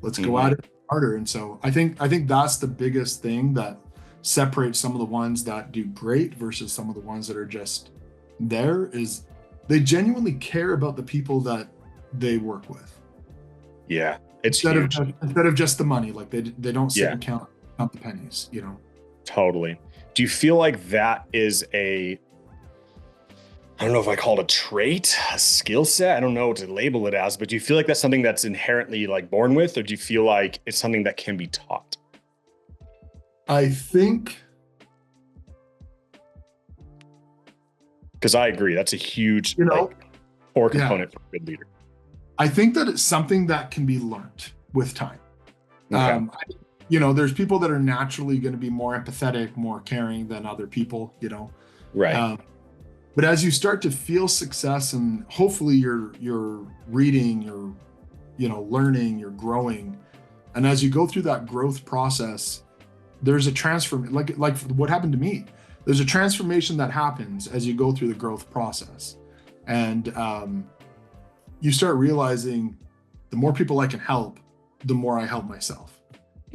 Let's go at it harder. And so I think that's the biggest thing that separates some of the ones that do great versus some of the ones that are just there is they genuinely care about the people that they work with. Yeah, it's instead of just the money. Like they don't sit and count the pennies, Totally. Do you feel like that is I don't know if I call it a trait, a skill set? I don't know what to label it as, but do you feel like that's something that's inherently like born with, or do you feel like it's something that can be taught? I think, because I agree, that's a huge core component for a good leader. I think that it's something that can be learned with time. Okay. There's people that are naturally going to be more empathetic, more caring than other people, Right. But as you start to feel success and hopefully you're reading, you're, learning, you're growing. And as you go through that growth process, there's a transformation, like what happened to me. There's a transformation that happens as you go through the growth process. And you start realizing the more people I can help, the more I help myself.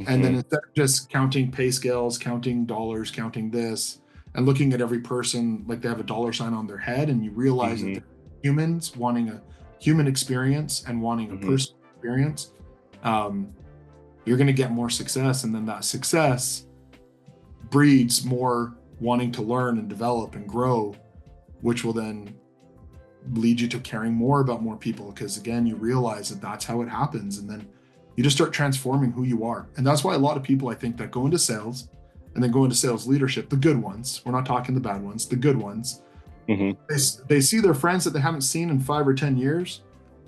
And then instead of just counting pay scales, counting dollars, counting this, and looking at every person like they have a dollar sign on their head, and you realize that they're humans wanting a human experience and wanting a personal experience, you're going to get more success. And then that success breeds more wanting to learn and develop and grow, which will then lead you to caring more about more people. Because again, you realize that that's how it happens. And then you just start transforming who you are. And that's why a lot of people, I think, that go into sales and then go into sales leadership, the good ones, we're not talking the bad ones, the good ones, they see their friends that they haven't seen in 5 or 10 years,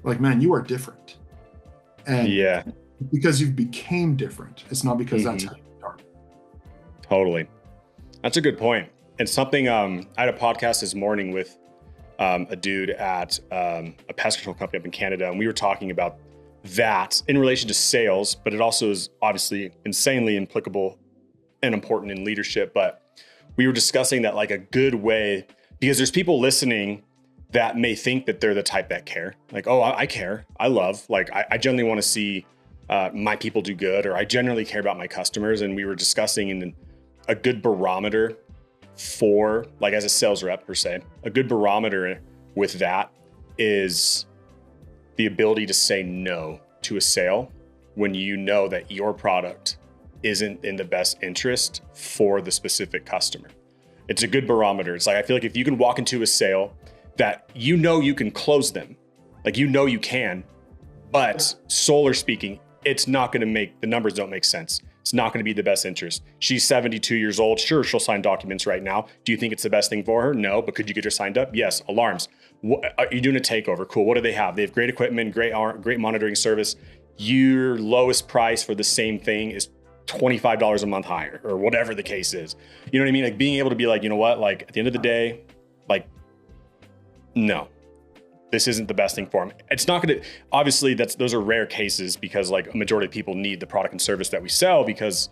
like, man, you are different. And because you've became different. It's not because that's how you start. Totally. That's a good point. And something, I had a podcast this morning with a dude at a pest control company up in Canada. And we were talking about that in relation to sales, but it also is obviously insanely applicable and important in leadership. But we were discussing that like a good way, because there's people listening that may think that they're the type that care. Like, oh, I care. I love, like, I generally want to see my people do good, or I generally care about my customers. And we were discussing in a good barometer for, like, as a sales rep per se, a good barometer with that is the ability to say no to a sale when you know that your product isn't in the best interest for the specific customer. It's a good barometer. It's like, I feel like if you can walk into a sale that you can close them, like you can, but solar speaking, it's not going to make, the numbers don't make sense. It's not going to be the best interest. She's 72 years old. Sure, she'll sign documents right now. Do you think it's the best thing for her? No, but could you get her signed up? Yes. Alarms. Are you doing a takeover? Cool. What do they have? They have great equipment, great monitoring service. Your lowest price for the same thing is $25 a month higher, or whatever the case is. You know what I mean? Like being able to be like, you know what? Like at the end of the day, like, no, this isn't the best thing for them. It's not going to, obviously those are rare cases because like a majority of people need the product and service that we sell because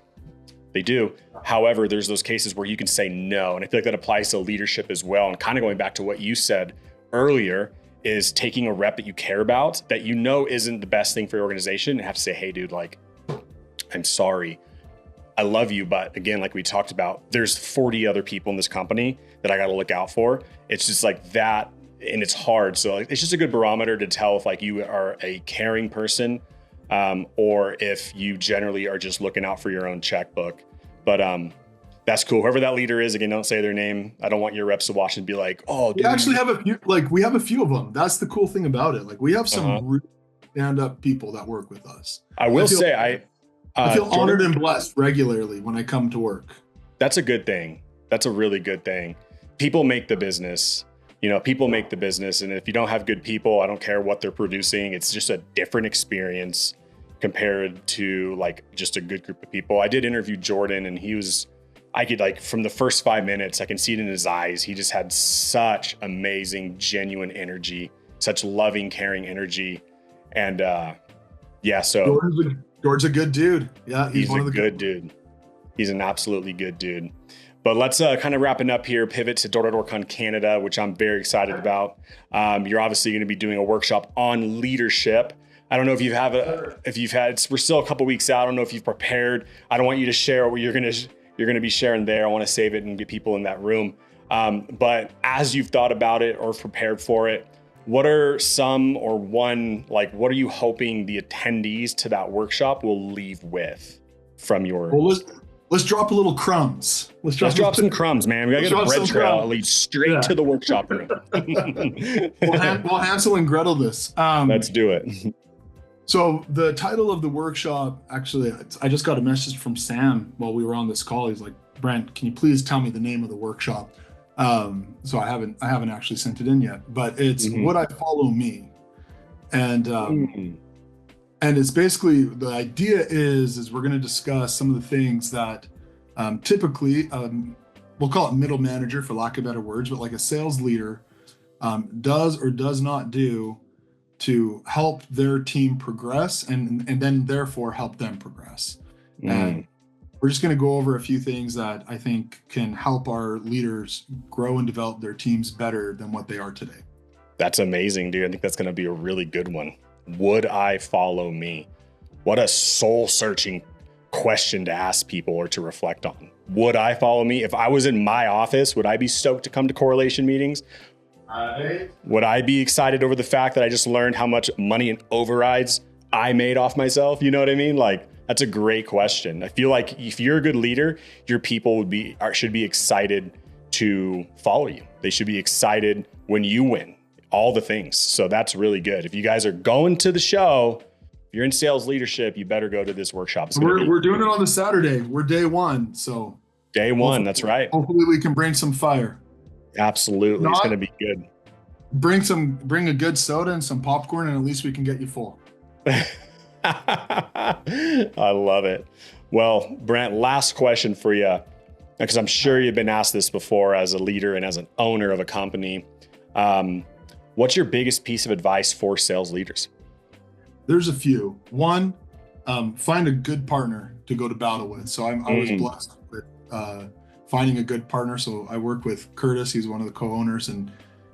they do. However, there's those cases where you can say no. And I feel like that applies to leadership as well. And kind of going back to what you said earlier is taking a rep that you care about, that you know isn't the best thing for your organization, and have to say, hey dude, like, I'm sorry. I love you, but again, like we talked about, there's 40 other people in this company that I got to look out for. It's just like that, and it's hard. So like, it's just a good barometer to tell if like you are a caring person, or if you generally are just looking out for your own checkbook. But that's cool. Whoever that leader is, again, don't say their name. I don't want your reps to watch and be like, oh, dude. We actually have a few, like we have a few of them. That's the cool thing about it. Like we have some really stand-up people that work with us. I will say, I feel Jordan, honored and blessed regularly when I come to work. that's a good thing. That's a really good thing. People make the business. People make the business. And if you don't have good people, I don't care what they're producing. It's just a different experience compared to like just a good group of people. I did interview Jordan, and I could, like, from the first 5 minutes, I can see it in his eyes. He just had such amazing, genuine energy, such loving, caring energy. And so George's a good dude. Yeah, he's a good dude. He's an absolutely good dude. But let's kind of wrapping up here, pivot to Door-to-Door Con Canada, which I'm very excited about. You're obviously going to be doing a workshop on leadership. I don't know if we're still a couple weeks out. I don't know if you've prepared. I don't want you to share what you're going to be sharing there. I want to save it and get people in that room. But as you've thought about it or prepared for it, what are what are you hoping the attendees to that workshop will leave with from your... Well, let's drop a little crumbs. Let's drop some crumbs, man. We got to get a bread trail that leads straight to the workshop room. We'll Hansel and Gretel this. Let's do it. So the title of the workshop, actually, I just got a message from Sam while we were on this call. He's like, Brent, can you please tell me the name of the workshop? So I haven't actually sent it in yet, but it's Would I Follow Me? And it's basically, the idea is we're going to discuss some of the things that typically, we'll call it middle manager for lack of better words, but like a sales leader does or does not do to help their team progress and then therefore help them progress. And we're just going to go over a few things that I think can help our leaders grow and develop their teams better than what they are today. That's amazing, dude. I think that's going to be a really good one. Would I follow me? What a soul-searching question to ask people or to reflect on. Would I follow me? If I was in my office, would I be stoked to come to correlation meetings? Would I be excited over the fact that I just learned how much money and overrides I made off myself? You know what I mean? Like, that's a great question. I feel like if you're a good leader, your people should be excited to follow you. They should be excited when you win, all the things. So that's really good. If you guys are going to the show, if you're in sales leadership, you better go to this workshop. We're doing it on the Saturday. We're day one. So day one, that's right. Hopefully we can bring some fire. Absolutely. It's going to be good. Bring a good soda and some popcorn, and at least we can get you full. I love it. Well, Brent, last question for you, because I'm sure you've been asked this before as a leader and as an owner of a company. What's your biggest piece of advice for sales leaders? There's a few. One, find a good partner to go to battle with. So I was blessed with finding a good partner. So I work with Curtis. He's one of the co-owners, and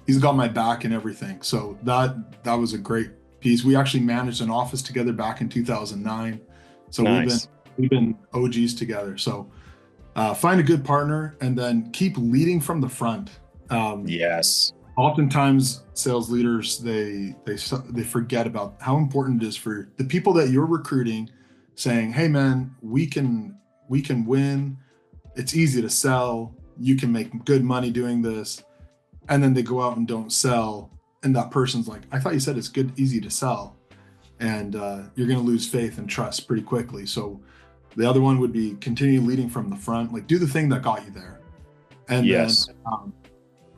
he's got my back and everything. So that was a great piece. We actually managed an office together back in 2009. So nice. we've been OGs together. So find a good partner and then keep leading from the front. Yes. Oftentimes sales leaders, they forget about how important it is for the people that you're recruiting, saying, hey man, we can win. It's easy to sell. You can make good money doing this. And then they go out and don't sell. And that person's like, I thought you said it's good, easy to sell. And you're going to lose faith and trust pretty quickly. So the other one would be continue leading from the front, like do the thing that got you there. And yes. Then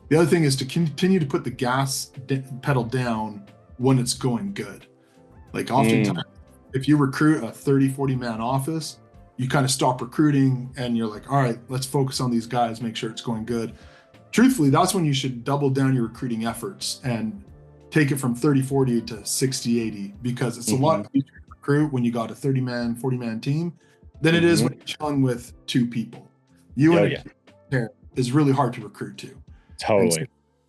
the other thing is to continue to put the gas pedal down when it's going good. Like oftentimes, if you recruit a 30, 40 man office, you kind of stop recruiting and you're like, all right, let's focus on these guys, make sure it's going good. Truthfully, that's when you should double down your recruiting efforts and take it from 30, 40 to 60, 80, because it's a lot easier to recruit when you got a 30 man, 40 man team than it is when you're chilling with two people. You and a pair is really hard to recruit to. Totally.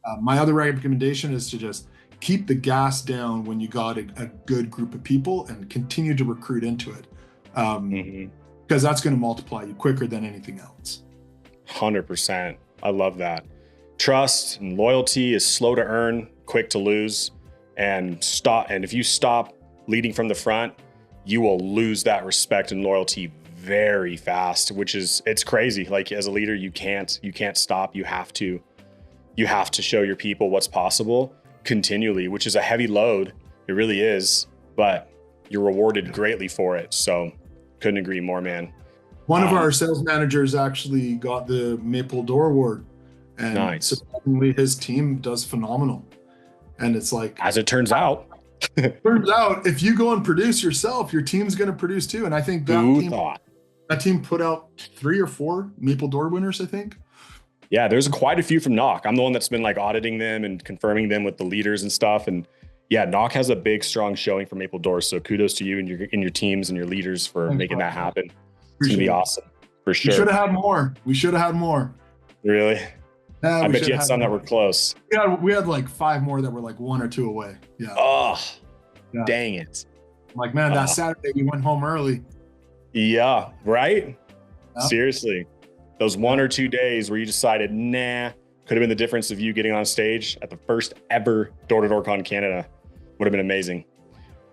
So, my other recommendation is to just keep the gas down when you got a good group of people and continue to recruit into it. Because that's going to multiply you quicker than anything else. 100%. I love that. Trust and loyalty is slow to earn, quick to lose, and if you stop leading from the front, you will lose that respect and loyalty very fast, it's crazy. Like as a leader, you can't stop. You have to show your people what's possible continually, which is a heavy load. It really is, but you're rewarded greatly for it. So Couldn't agree more, man. One of our sales managers actually got the Maple Door Award, and nice. Surprisingly, his team does phenomenal. And it's like, as it turns out, if you go and produce yourself, your team's going to produce too. And I think that team put out 3 or 4 Maple Door winners, I think. Yeah, there's quite a few from Knok. I'm the one that's been like auditing them and confirming them with the leaders and stuff. And yeah, Knok has a big, strong showing for Maple Doors. So kudos to you and your teams and your leaders for making that happen. It's gonna be awesome for sure. We should have had more. Really? Yeah, I bet you had some that were close. We had like 5 more that were like 1 or 2 away. Yeah. Oh, yeah. Dang it. I'm like, man, that Saturday we went home early. Yeah, right? Yeah. Seriously. Those 1 or 2 days where you decided, nah, could have been the difference of you getting on stage at the first ever Door-to-Door Con Canada. Would have been amazing.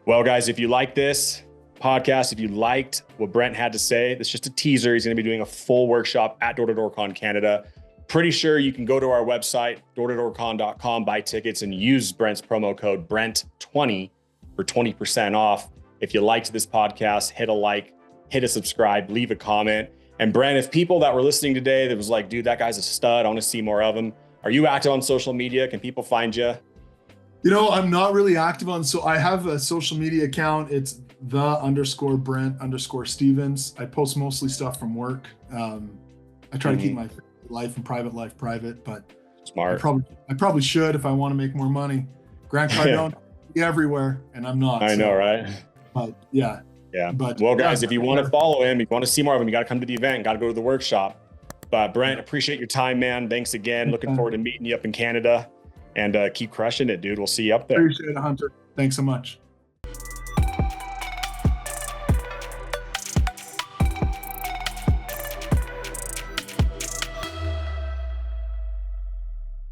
Well, guys, if you like this podcast, if you liked what Brent had to say, that's just a teaser. He's going to be doing a full workshop at Door-to-Door Con Canada. Pretty sure you can go to our website, doortodoorcon.com, buy tickets and use Brent's promo code Brent20 for 20% off. If you liked this podcast, hit a like, hit a subscribe, leave a comment. And Brent, if people that were listening today that was like, dude, that guy's a stud, I want to see more of him. Are you active on social media? Can people find you? You know, I'm not really active on, so I have a social media account. It's _Brent_Stevens. I post mostly stuff from work. I try to keep my life and private life private, but smart. I probably should if I want to make more money. Grant Cardone be everywhere, and I'm not. I know, right? But yeah. Yeah. But well, guys, if you want to follow him, if you want to see more of him, you got to come to the event, got to go to the workshop. But Brent, appreciate your time, man. Thanks again. Looking forward to meeting you up in Canada, and keep crushing it, dude. We'll see you up there. Appreciate it, Hunter. Thanks so much.